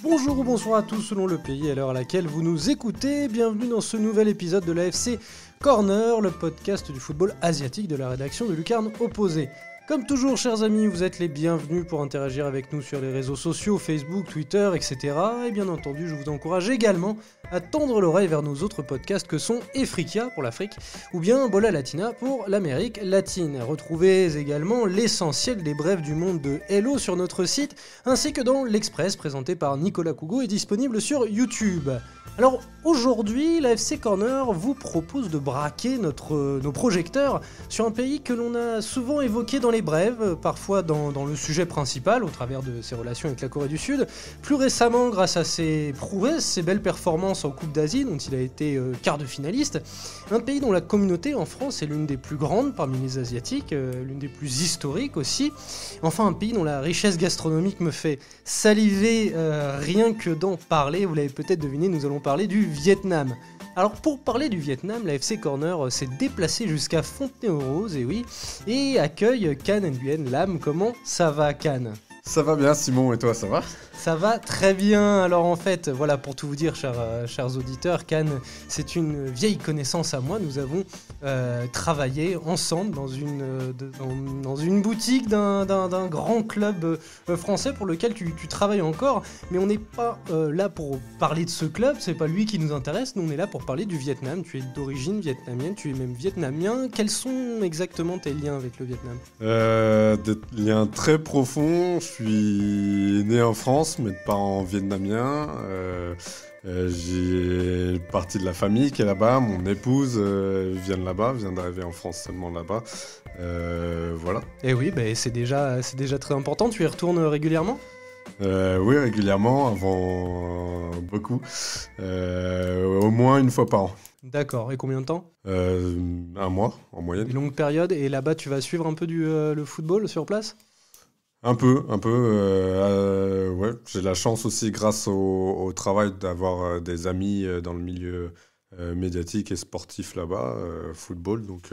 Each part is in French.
Bonjour ou bonsoir à tous selon le pays et à l'heure à laquelle vous nous écoutez. Bienvenue dans ce nouvel épisode de l'AFC Corner, le podcast du football asiatique de la rédaction de Lucarne Opposée. Comme toujours, chers amis, vous êtes les bienvenus pour interagir avec nous sur les réseaux sociaux, Facebook, Twitter, etc. Et bien entendu, je vous encourage également à tendre l'oreille vers nos autres podcasts que sont Efrica pour l'Afrique ou bien Bola Latina pour l'Amérique latine. Retrouvez également l'essentiel des brèves du monde de Hello sur notre site, ainsi que dans l'Express présenté par Nicolas Cougo et disponible sur YouTube. Alors aujourd'hui, l'AFC Corner vous propose de braquer nos projecteurs sur un pays que l'on a souvent évoqué dans les brèves, parfois dans le sujet principal, au travers de ses relations avec la Corée du Sud, plus récemment grâce à ses prouesses, ses belles performances en Coupe d'Asie, dont il a été quart de finaliste, un pays dont la communauté en France est l'une des plus grandes parmi les Asiatiques, l'une des plus historiques aussi, enfin un pays dont la richesse gastronomique me fait saliver rien que d'en parler, vous l'avez peut-être deviné, nous allons parler du Vietnam. Alors pour parler du Vietnam, la FC Corner s'est déplacée jusqu'à Fontenay-aux-Roses, et oui, et accueille Can Nguyen Lam. Comment ça va, Can ? Ça va bien, Simon, et toi, ça va ? Ça va très bien. Alors en fait, voilà, pour tout vous dire, chers auditeurs, Can, c'est une vieille connaissance à moi. Nous avons travaillé ensemble dans une boutique d'un grand club français pour lequel tu travailles encore. Mais on n'est pas là pour parler de ce club, c'est pas lui qui nous intéresse. Nous, on est là pour parler du Vietnam. Tu es d'origine vietnamienne, tu es même vietnamien. Quels sont exactement tes liens avec le Vietnam ? Des liens très profonds. Je suis né en France, mais de parents vietnamiens. J'ai une partie de la famille qui est là-bas. Mon épouse vient de là-bas, vient d'arriver en France seulement là-bas. Voilà. Et oui, c'est déjà très important. Tu y retournes régulièrement ? Oui, régulièrement, avant beaucoup. Au moins une fois par an. D'accord. Et combien de temps ? Un mois, en moyenne. Une longue période. Et là-bas, tu vas suivre un peu le football sur place ? Un peu. Ouais. J'ai la chance aussi, grâce au travail, d'avoir des amis dans le milieu médiatique et sportif là-bas, football. Donc,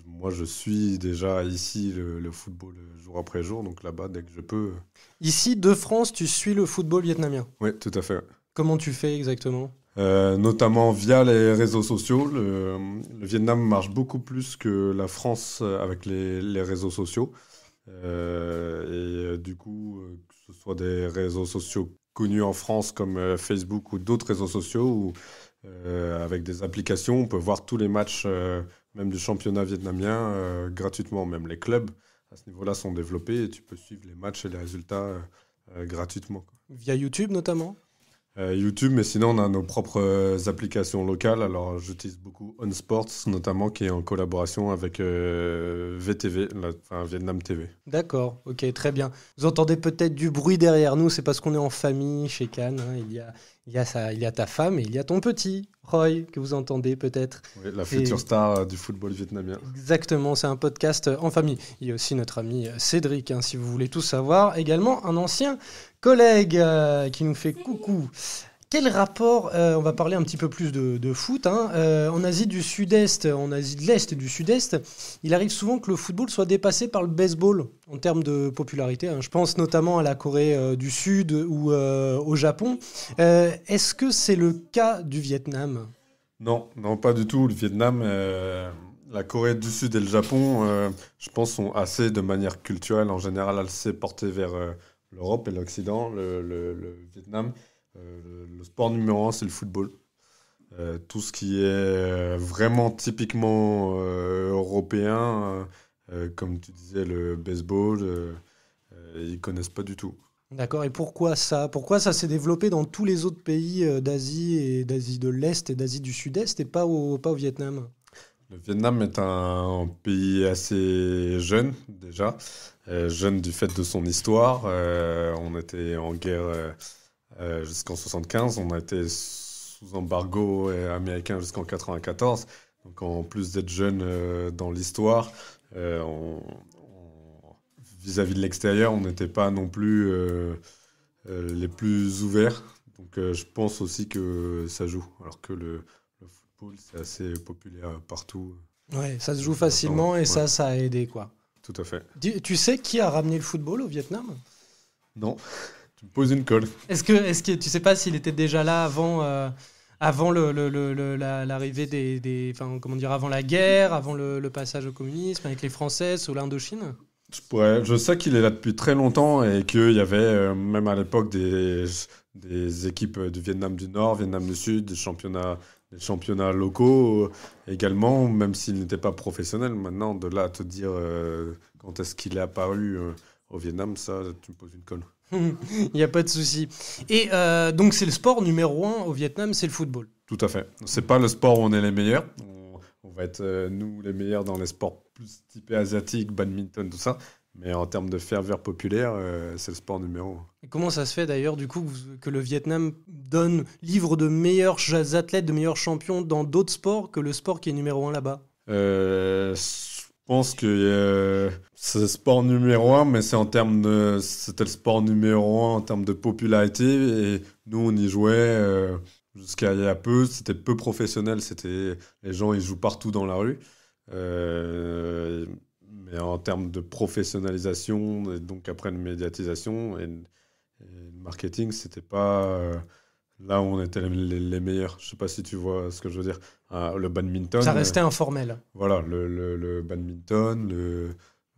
moi, je suis déjà ici le football jour après jour. Donc là-bas, dès que je peux. Ici, de France, tu suis le football vietnamien ? Oui, tout à fait. Comment tu fais exactement ? Notamment via les réseaux sociaux. Le Vietnam marche beaucoup plus que la France avec les réseaux sociaux. Du coup, que ce soit des réseaux sociaux connus en France comme Facebook ou d'autres réseaux sociaux, ou avec des applications, on peut voir tous les matchs, même du championnat vietnamien, gratuitement. Même les clubs à ce niveau-là sont développés et tu peux suivre les matchs et les résultats gratuitement. Via YouTube notamment ? YouTube, mais sinon on a nos propres applications locales. Alors j'utilise beaucoup On Sports notamment, qui est en collaboration avec VTV, Vietnam TV. D'accord, ok, très bien. Vous entendez peut-être du bruit derrière nous, c'est parce qu'on est en famille chez Can. Il y a ta femme et il y a ton petit, Roy, que vous entendez peut-être. Oui, la future star du football vietnamien. Exactement, c'est un podcast en famille. Il y a aussi notre ami Cédric, si vous voulez tout savoir. Également un ancien collègue qui nous fait coucou. Quel rapport, on va parler un petit peu plus de foot, en Asie du Sud-Est, en Asie de l'Est et du Sud-Est, il arrive souvent que le football soit dépassé par le baseball en termes de popularité. Je pense notamment à la Corée du Sud ou au Japon. Est-ce que c'est le cas du Vietnam ? Non, pas du tout. Le Vietnam, la Corée du Sud et le Japon, je pense, sont assez, de manière culturelle, en général, assez portés vers l'Europe et l'Occident. Le Vietnam, le sport numéro 1, c'est le football. Tout ce qui est vraiment typiquement européen, comme tu disais, le baseball, ils ne connaissent pas du tout. D'accord, et pourquoi ça ? Pourquoi ça s'est développé dans tous les autres pays d'Asie et d'Asie de l'Est et d'Asie du Sud-Est et pas au Vietnam ? Le Vietnam est un pays assez jeune déjà, jeune du fait de son histoire. On était en guerre jusqu'en 1975, on a été sous embargo américain jusqu'en 1994. Donc en plus d'être jeune dans l'histoire, vis-à-vis de l'extérieur, on n'était pas non plus les plus ouverts. Donc je pense aussi que ça joue. Alors que le football, c'est assez populaire partout. Ouais, ça se joue facilement et ça a aidé, quoi. Tout à fait. Tu sais qui a ramené le football au Vietnam? Non, tu me poses une colle. Est-ce que tu sais pas s'il était déjà là avant l'arrivée enfin, comment dire, avant la guerre, avant le passage au communisme avec les Français sous l'Indochine? Je sais qu'il est là depuis très longtemps et qu'il y avait même à l'époque des équipes du Vietnam du Nord, Vietnam du Sud, des championnats locaux également, même s'il n'était pas professionnel. Maintenant, de là à te dire quand est-ce qu'il est apparu au Vietnam, ça, tu me poses une colle. Il n'y a pas de souci. Et donc, c'est le sport numéro 1 au Vietnam, c'est le football. Tout à fait. C'est pas le sport où on est les meilleurs. On va être, nous, les meilleurs dans les sports plus typés asiatiques, badminton, tout ça. Mais en termes de ferveur populaire, c'est le sport numéro 1. Et comment ça se fait d'ailleurs, du coup, que le Vietnam livre de meilleurs athlètes, de meilleurs champions dans d'autres sports que le sport qui est numéro 1 là-bas? Je pense que c'est le sport numéro 1, mais c'était le sport numéro 1 en termes de popularité. Et nous, on y jouait jusqu'à il y a peu. C'était peu professionnel. Les gens, ils jouent partout dans la rue. Mais en termes de professionnalisation, et donc après de médiatisation et de marketing, c'était pas là où on était les meilleurs. Je sais pas si tu vois ce que je veux dire. Le badminton. Ça restait informel. Voilà, le badminton,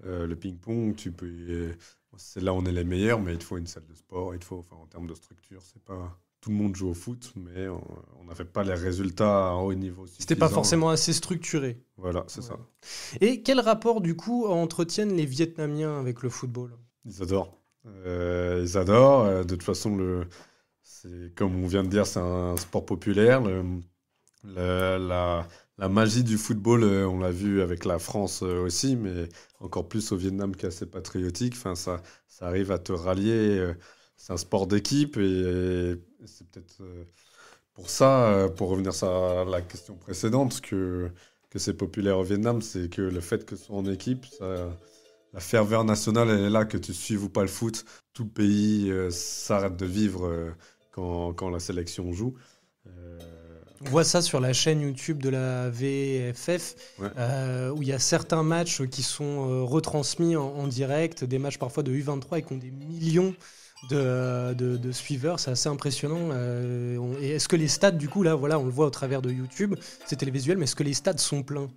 le ping-pong, c'est là où on est les meilleurs, mais il te faut une salle de sport, en termes de structure, c'est pas... Tout le monde joue au foot, mais on n'avait pas les résultats à haut niveau suffisants. C'était pas forcément assez structuré. Voilà, c'est ça. Et quel rapport, du coup, entretiennent les Vietnamiens avec le football? Ils adorent. Ils adorent. De toute façon, comme on vient de dire, c'est un sport populaire. La magie du football, on l'a vu avec la France aussi, mais encore plus au Vietnam qui est assez patriotique. Enfin, ça arrive à te rallier. C'est un sport d'équipe et c'est peut-être pour ça, pour revenir à la question précédente, que c'est populaire au Vietnam, c'est que le fait que ce soit en équipe, la ferveur nationale, elle est là, que tu suives ou pas le foot. Tout le pays s'arrête de vivre quand la sélection joue. On voit ça sur la chaîne YouTube de la VFF, ouais. Où il y a certains matchs qui sont retransmis en direct, des matchs parfois de U23 et qui ont des millions de suiveurs. C'est assez impressionnant. Et est-ce que les stades, du coup, là, voilà, on le voit au travers de YouTube, c'est télévisuel, mais est-ce que les stades sont pleins?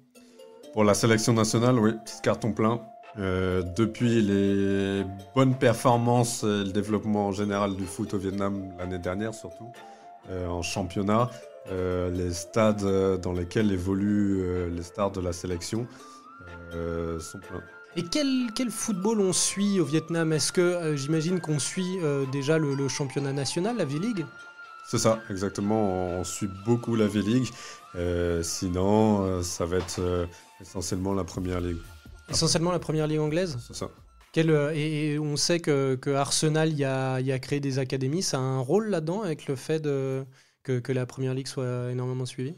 Pour la sélection nationale, oui, carton plein. Depuis les bonnes performances et le développement général du foot au Vietnam l'année dernière, surtout, en championnat, les stades dans lesquels évoluent les stars de la sélection sont pleins. Et quel football on suit au Vietnam? Est-ce que j'imagine qu'on suit déjà le championnat national, la V-League? C'est ça, exactement. On suit beaucoup la V-League. Sinon, ça va être essentiellement la Première Ligue. Essentiellement la Première Ligue anglaise? C'est ça. Et on sait que Arsenal y a créé des académies. Ça a un rôle là-dedans avec le fait que la Première Ligue soit énormément suivie?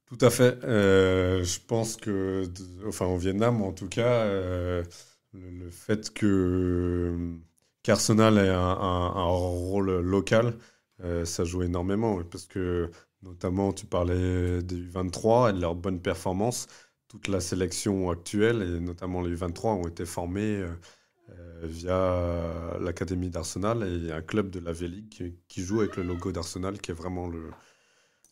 Tout à fait. Je pense que, au Vietnam en tout cas, le fait qu'Arsenal ait un rôle local, ça joue énormément. Parce que, notamment, tu parlais des U23 et de leurs bonnes performances. Toute la sélection actuelle, et notamment les U23, ont été formés via l'Académie d'Arsenal et un club de la V-League qui joue avec le logo d'Arsenal, qui est vraiment le...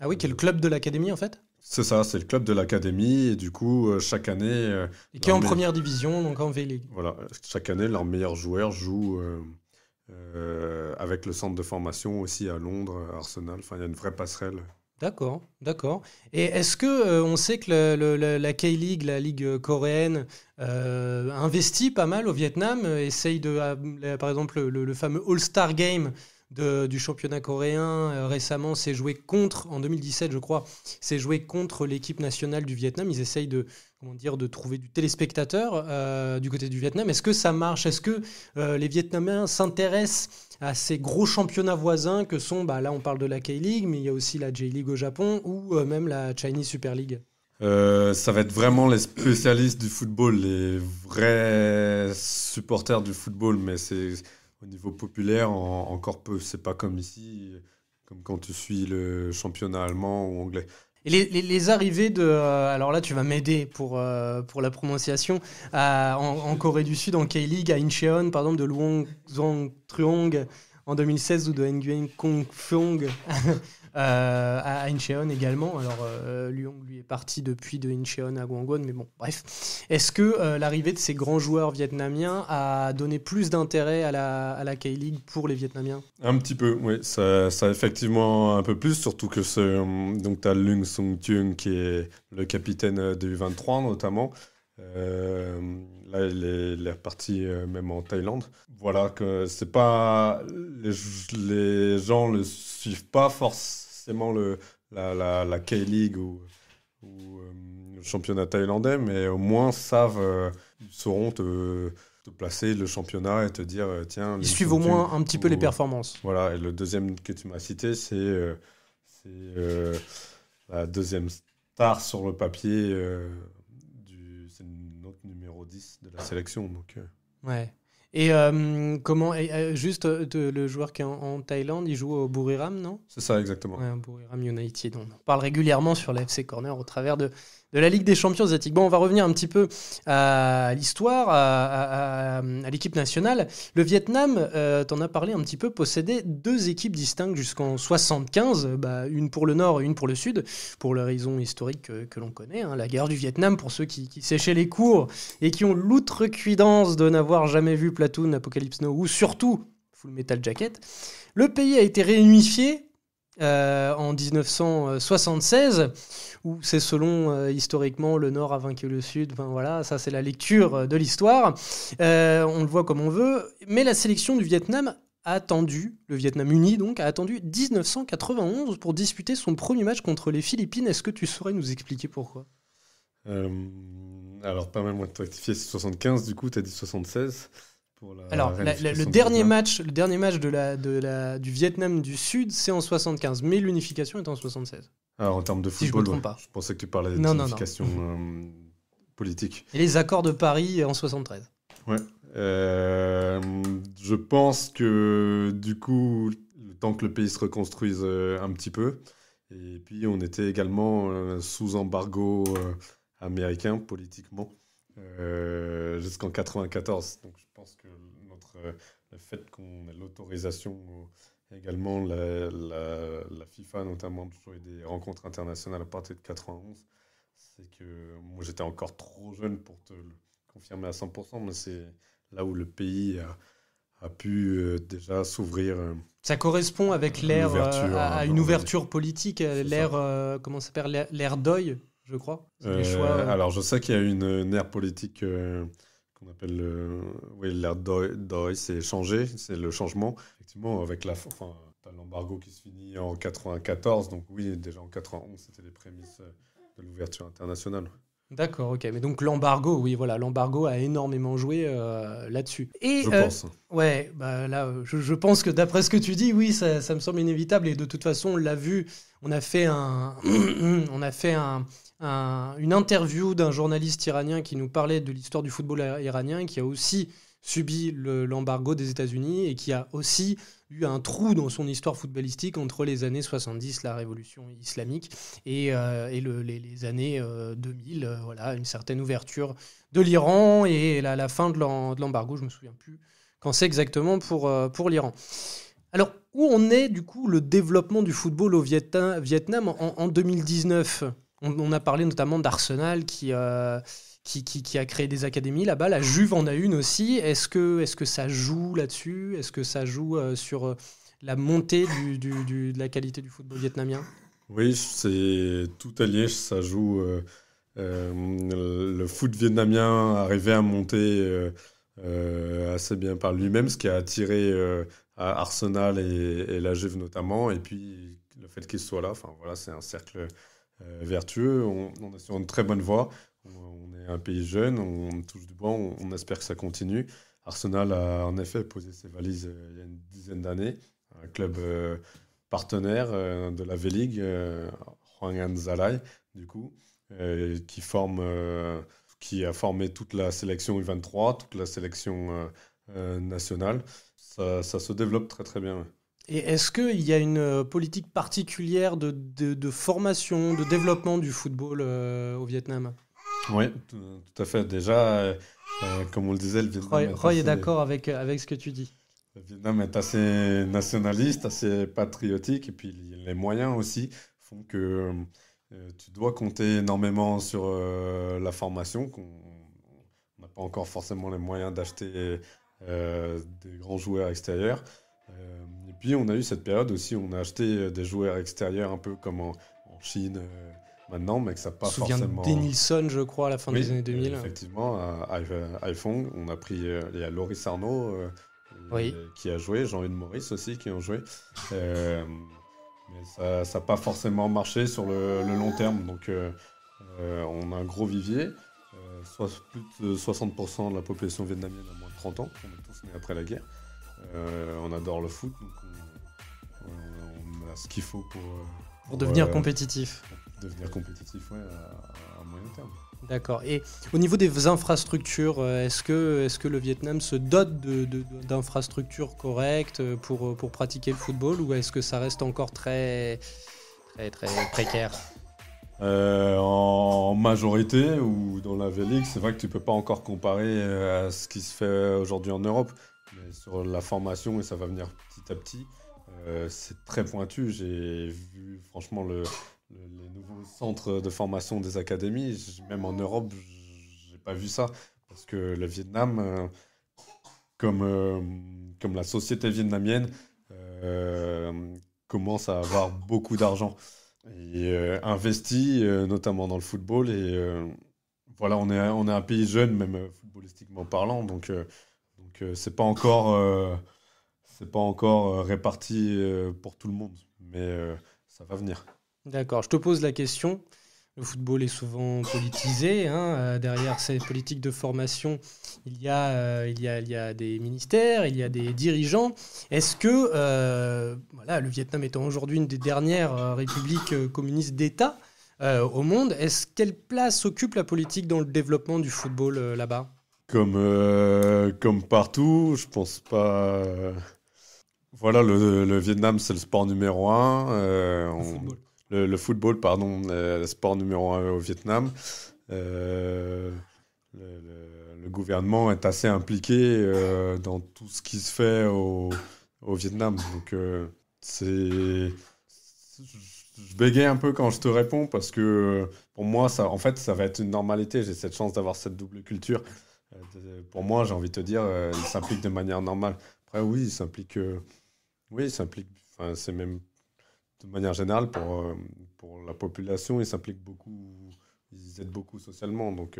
Ah oui, qui est le club de l'Académie, en fait? C'est ça, c'est le club de l'Académie, et du coup, chaque année... et qui est en première division, donc en V-League. Voilà, chaque année, leurs meilleurs joueurs jouent avec le centre de formation aussi à Londres, à Arsenal. Enfin, il y a une vraie passerelle. D'accord. Et est-ce que on sait que la K-League, la ligue coréenne, investit pas mal au Vietnam, essaye par exemple, le fameux All-Star Game du championnat coréen récemment s'est joué en 2017 je crois, s'est joué contre l'équipe nationale du Vietnam. Ils essayent de trouver du téléspectateur du côté du Vietnam. Est-ce que ça marche? Est-ce que les Vietnamiens s'intéressent à ces gros championnats voisins que sont, là on parle de la K-League, mais il y a aussi la J-League au Japon ou même la Chinese Super League? Ça va être vraiment les spécialistes du football, les vrais supporters du football, mais c'est au niveau populaire encore peu. C'est pas comme ici, comme quand tu suis le championnat allemand ou anglais. Et les arrivées de... alors là, tu vas m'aider pour la prononciation. En Corée du Sud, en K-League, à Incheon, par exemple, de Luong Zhong Truong en 2016 ou de Nguyen Kong Phuong à Incheon également. Alors, Luong, lui, est parti depuis de Incheon à Gwangwon, mais bon, bref. Est-ce que l'arrivée de ces grands joueurs vietnamiens a donné plus d'intérêt à la K-League pour les Vietnamiens? Un petit peu, oui, ça effectivement un peu plus, surtout que donc tu as Lung Sung Thuong qui est le capitaine du U23 notamment. Là, il est reparti même en Thaïlande. Voilà, que c'est pas. Les gens ne suivent pas forcément la K-League ou le championnat thaïlandais, mais au moins ils sauront te placer le championnat et te dire tiens. Ils suivent au moins un petit peu les performances. Voilà, et le deuxième que tu m'as cité, c'est la deuxième star sur le papier. C'est notre numéro 10 de la sélection. Donc, Ouais. Et juste le joueur qui est en Thaïlande, il joue au Buriram, non? C'est ça, exactement. Ouais, Buriram United. On en parle régulièrement sur la FC Corner au travers de la Ligue des Champions asiatiques. Bon, on va revenir un petit peu à l'histoire, à l'équipe nationale. Le Vietnam, t'en as parlé un petit peu, possédait 2 équipes distinctes jusqu'en 75, une pour le Nord et une pour le Sud, pour les raisons historiques que l'on connaît. La guerre du Vietnam, pour ceux qui séchaient les cours et qui ont l'outrecuidance de n'avoir jamais vu Platoon, Apocalypse Now ou surtout Full Metal Jacket. Le pays a été réunifié en 1976, où c'est selon historiquement le Nord a vaincu le Sud. Enfin, voilà, ça c'est la lecture de l'histoire. On le voit comme on veut, mais la sélection du Vietnam a attendu, le Vietnam uni donc, a attendu 1991 pour disputer son premier match contre les Philippines. Est-ce que tu saurais nous expliquer pourquoi? Alors, permets-moi de te rectifier, c'est 75, du coup, tu as dit 76. Alors, le dernier match du Vietnam du Sud, c'est en 75, mais l'unification est en 76. Alors, en termes de football, si je me trompe pas. Je pensais que tu parlais d'unification politique. Et les accords de Paris en 73. Ouais. Je pense que, du coup, le temps que le pays se reconstruise un petit peu, et puis on était également sous embargo américain politiquement. Jusqu'en 94. Donc je pense que le fait qu'on ait l'autorisation, également la FIFA notamment, de jouer des rencontres internationales à partir de 91, c'est que moi j'étais encore trop jeune pour te le confirmer à 100%, mais c'est là où le pays a pu déjà s'ouvrir. Ça correspond avec l'ère à une ouverture politique, l'ère, comment ça s'appelle, l'ère Doi, je crois. Alors, je sais qu'il y a une ère politique qu'on appelle l'ère Doi, c'est changer, c'est le changement. Effectivement, avec t'as l'embargo qui se finit en 94, donc oui, déjà en 91, c'était les prémices de l'ouverture internationale. D'accord, ok. Mais donc l'embargo, oui, voilà, l'embargo a énormément joué là-dessus. Et, je pense. Ouais, là, je pense que d'après ce que tu dis, oui, ça me semble inévitable. Et de toute façon, on l'a vu, on a fait une interview d'un journaliste iranien qui nous parlait de l'histoire du football iranien, qui a aussi subi l'embargo des États-Unis et qui a aussi eu un trou dans son histoire footballistique entre les années 70, la révolution islamique, et les années 2000, voilà, une certaine ouverture de l'Iran et la fin de l'embargo, je ne me souviens plus quand c'est exactement pour l'Iran. Alors, où en est du coup le développement du football au Vietnam en 2019 ? On a parlé notamment d'Arsenal qui a créé des académies là-bas. La Juve en a une aussi. Est-ce que ça joue là-dessus ? Est-ce que ça joue sur la montée de la qualité du football vietnamien ? Oui, c'est tout allié. Ça joue. Le foot vietnamien arrivait à monter assez bien par lui-même, ce qui a attiré à Arsenal et la Juve notamment. Et puis, le fait qu'il soit là, voilà, c'est un cercle vertueux. On est sur une très bonne voie. On est un pays jeune, on touche du bois, on espère que ça continue. Arsenal a en effet posé ses valises il y a une dizaine d'années. Un club partenaire de la V-League, Hwang An Zalai, du coup. qui a formé toute la sélection U23, toute la sélection nationale. Ça se développe très très bien. Ouais. Et est-ce qu'il y a une politique particulière de formation, de développement du football au Vietnam? Oui, tout à fait. Déjà, comme on le disait, le Vietnam Roy est d'accord avec ce que tu dis. le Vietnam est assez nationaliste, assez patriotique, et puis les moyens aussi font que tu dois compter énormément sur la formation, qu'on on n'a pas encore forcément les moyens d'acheter des grands joueurs extérieurs. Et puis on a eu cette période aussi où on a acheté des joueurs extérieurs un peu comme en Chine maintenant, mais que ça n'a Je pas me souviens de forcément... Denilson, je crois, à la fin des Oui, années 2000. effectivement, à Haiphong, on a pris, il y a Loris Arnaud Oui. qui a joué, Jean-Hugues Maurice aussi qui ont joué. Mais ça n'a pas forcément marché sur le long terme. Donc on a un gros vivier. Plus de 60% de la population vietnamienne a moins de 30 ans. On est tous nés après la guerre. On adore le foot. Donc on a ce qu'il faut pour devenir compétitif. Devenir compétitif, ouais, à moyen terme. D'accord. Et au niveau des infrastructures, est-ce que le Vietnam se dote d'infrastructures correctes pour pratiquer le football, ou est-ce que ça reste encore très, très, très précaire? En majorité ou dans la V-League, c'est vrai que tu ne peux pas encore comparer à ce qui se fait aujourd'hui en Europe. Mais sur la formation, et ça va venir petit à petit, c'est très pointu. J'ai vu franchement les nouveaux centres de formation des académies. Même en Europe, j'ai pas vu ça. Parce que le Vietnam, comme la société vietnamienne, commence à avoir beaucoup d'argent. Et investi, notamment dans le football. Et voilà, on est un pays jeune, même footballistiquement parlant. Donc c'est pas encore réparti pour tout le monde. Mais ça va venir. D'accord, je te pose la question. Le football est souvent politisé. Derrière ces politiques de formation, il y a des ministères, il y a des dirigeants. Est-ce que, le Vietnam étant aujourd'hui une des dernières républiques communistes d'État au monde, quelle place occupe la politique dans le développement du football là-bas? Comme partout, je pense pas. Voilà, le Vietnam, c'est le sport numéro un. Le football, pardon, le sport numéro un au Vietnam. Le gouvernement est assez impliqué dans tout ce qui se fait au Vietnam. Donc, je bégaye un peu quand je te réponds parce que pour moi, ça va être une normalité. J'ai cette chance d'avoir cette double culture. Pour moi, j'ai envie de te dire, il s'implique de manière normale. Après, oui, il s'implique. Enfin, c'est même de manière générale pour la population, ils s'impliquent beaucoup, ils aident beaucoup socialement. Donc,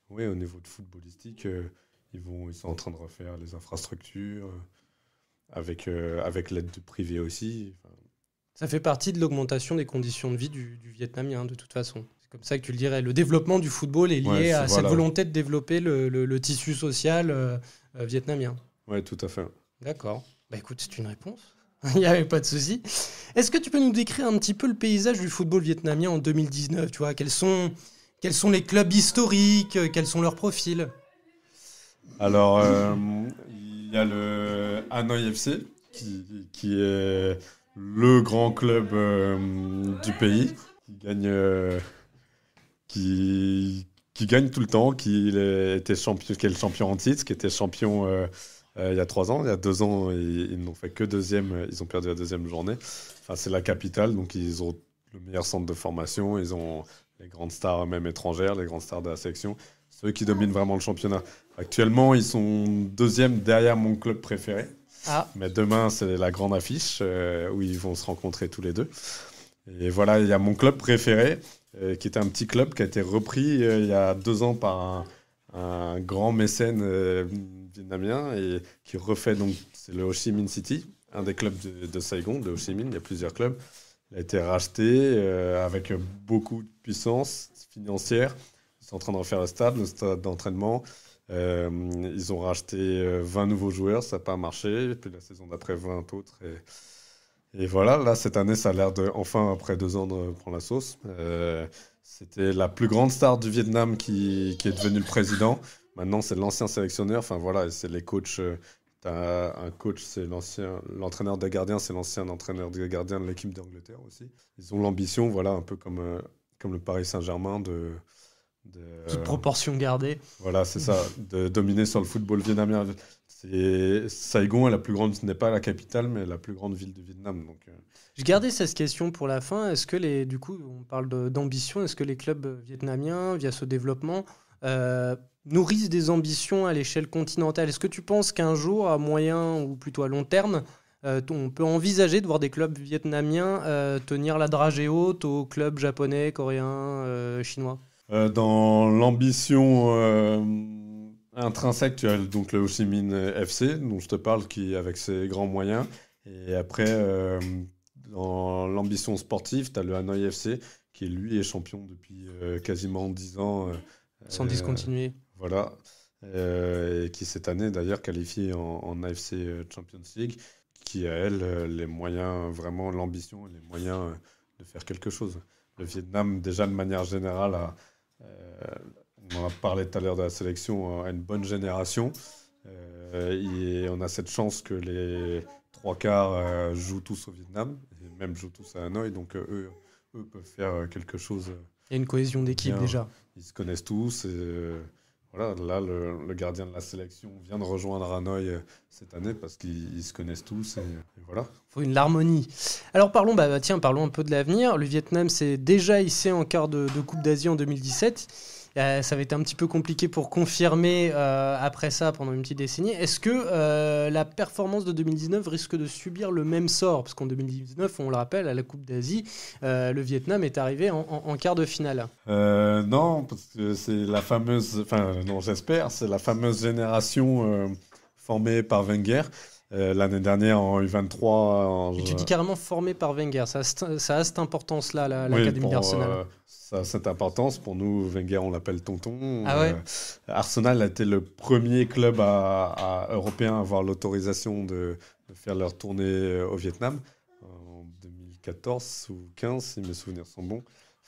oui, au niveau de footballistique, ils sont en train de refaire les infrastructures avec l'aide du privé aussi. Enfin, ça fait partie de l'augmentation des conditions de vie du Vietnamien, de toute façon. C'est comme ça que tu le dirais. Le développement du football est lié à cette volonté de développer le tissu social vietnamien. Oui, tout à fait. D'accord. Bah écoute, c'est une réponse. Il n'y avait pas de souci. Est-ce que tu peux nous décrire un petit peu le paysage du football vietnamien en 2019 ? Tu vois, quels sont les clubs historiques ? Quels sont leurs profils ? Alors, il y a le Hanoi FC, qui est le grand club du pays, qui gagne tout le temps, qui est le champion en titre, qui était champion il y a 3 ans. Il y a 2 ans, ils n'ont fait que deuxième. Ils ont perdu la deuxième journée. Enfin, c'est la capitale, donc ils ont le meilleur centre de formation. Ils ont les grandes stars, même étrangères, les grandes stars de la section. Ceux qui dominent vraiment le championnat. Actuellement, ils sont 2e derrière mon club préféré. Ah. Mais demain, c'est la grande affiche où ils vont se rencontrer tous les deux. Et voilà, il y a mon club préféré, qui était un petit club qui a été repris il y a 2 ans par un grand mécène vietnamien et qui refait donc, c'est le Ho Chi Minh City, un des clubs de Saigon, de Ho Chi Minh. Il y a plusieurs clubs. Il a été racheté avec beaucoup de puissance financière. Ils sont en train de refaire le stade d'entraînement. Ils ont racheté 20 nouveaux joueurs, ça n'a pas marché. Puis la saison d'après, 20 autres. Et voilà, là, cette année, ça a l'air de, enfin, après 2 ans, de prendre la sauce. C'était la plus grande star du Vietnam qui est devenu le président. Maintenant, c'est l'ancien sélectionneur. Enfin, voilà, et c'est les coachs. T'as un coach, c'est l'entraîneur des gardiens, c'est l'ancien entraîneur des gardiens de l'équipe d'Angleterre aussi. Ils ont l'ambition, voilà, un peu comme le Paris Saint-Germain, toute proportion gardée. Voilà, c'est ça, de dominer sur le football vietnamien. Saigon est ce n'est pas la capitale, mais la plus grande ville du Vietnam. Donc, Je gardais cette question pour la fin. Est-ce que du coup, on parle d'ambition, est-ce que les clubs vietnamiens, via ce développement, nourrissent des ambitions à l'échelle continentale? Est-ce que tu penses qu'un jour, à moyen ou plutôt à long terme, on peut envisager de voir des clubs vietnamiens tenir la dragée haute aux clubs japonais, coréens, chinois? Dans l'ambition intrinsèque, tu as donc le Ho Chi Minh FC, dont je te parle, qui avec ses grands moyens. Et après, dans l'ambition sportive, tu as le Hanoï FC, qui lui est champion depuis quasiment 10 ans. Sans discontinuer. Voilà. Et qui cette année d'ailleurs qualifié en AFC Champions League, qui a elle les moyens, vraiment l'ambition et les moyens de faire quelque chose. Le Vietnam, déjà de manière générale, on en a parlé tout à l'heure de la sélection, a une bonne génération. Et on a cette chance que les 3/4 jouent tous au Vietnam, et même jouent tous à Hanoï, donc eux peuvent faire quelque chose. Il y a une cohésion d'équipe bien. déjà. Ils se connaissent tous. Et, voilà, là, le gardien de la sélection vient de rejoindre Hanoï cette année parce qu'ils se connaissent tous. Et voilà. Il faut une harmonie. Alors parlons un peu de l'avenir. Le Vietnam s'est déjà hissé en quart de Coupe d'Asie en 2017. Ça avait été un petit peu compliqué pour confirmer après ça pendant une petite décennie. Est-ce que la performance de 2019 risque de subir le même sort? Parce qu'en 2019, on le rappelle, à la Coupe d'Asie, le Vietnam est arrivé en quart de finale. Non, parce que c'est la fameuse... Enfin, non, j'espère. C'est la fameuse génération formée par Wenger. L'année dernière, en U23... Et tu dis carrément formé par Wenger. Ça a cette importance-là, l'Académie d'Arsenal. Ça a cette importance. Pour nous, Wenger, on l'appelle tonton. Ah ouais. Arsenal a été le premier club européen à avoir l'autorisation de faire leur tournée au Vietnam en 2014 ou 2015, si mes souvenirs sont bons.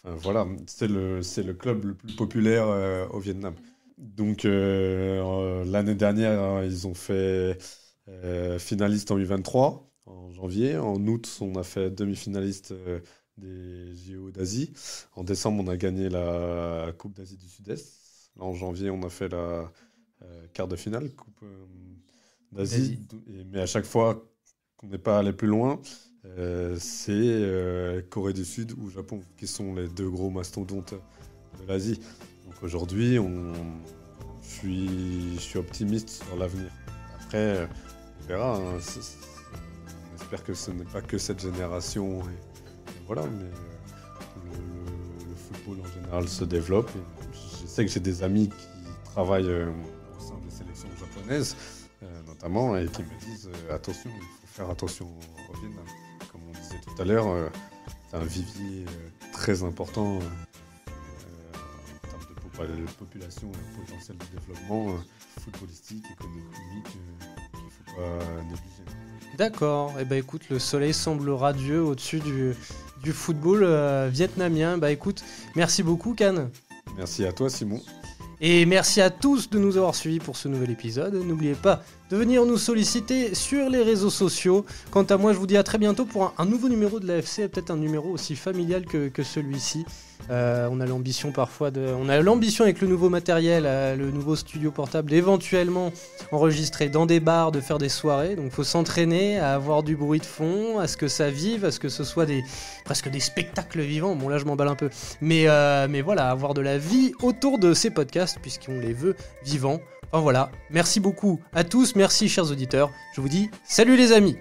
Enfin, voilà, c'est le club le plus populaire au Vietnam. Donc, l'année dernière, ils ont fait finaliste en U23 en janvier. En août, on a fait demi-finaliste des JO d'Asie. En décembre, on a gagné la Coupe d'Asie du Sud-Est. Là, en janvier, on a fait la quart de finale Coupe d'Asie. Mais à chaque fois qu'on n'est pas allé plus loin, c'est Corée du Sud ou Japon qui sont les deux gros mastodontes de l'Asie. Donc aujourd'hui, je suis optimiste sur l'avenir. Après, on verra. Hein. On espère que ce n'est pas que cette génération. Et voilà, mais le football en général se développe. Et je sais que j'ai des amis qui travaillent au sein des sélections japonaises, notamment, et qui me disent attention, il faut faire attention au Vietnam. Comme on disait tout à l'heure, c'est un vivier très important en termes de population et potentiel de développement footballistique, économique, qu'il ne faut pas négliger. D'accord. Eh ben, écoute, le soleil semble radieux au-dessus du football vietnamien. Bah écoute, merci beaucoup, Can. Merci à toi, Simon. Et merci à tous de nous avoir suivis pour ce nouvel épisode. N'oubliez pas de venir nous solliciter sur les réseaux sociaux. Quant à moi, je vous dis à très bientôt pour un nouveau numéro de l'AFC, et peut-être un numéro aussi familial que celui-ci. On a l'ambition avec le nouveau matériel, le nouveau studio portable, d'éventuellement enregistrer dans des bars, de faire des soirées. Donc il faut s'entraîner à avoir du bruit de fond, à ce que ça vive, à ce que ce soit presque des spectacles vivants. Bon là je m'emballe un peu. Mais voilà, avoir de la vie autour de ces podcasts puisqu'on les veut vivants. Enfin voilà, merci beaucoup à tous, merci chers auditeurs. Je vous dis salut les amis.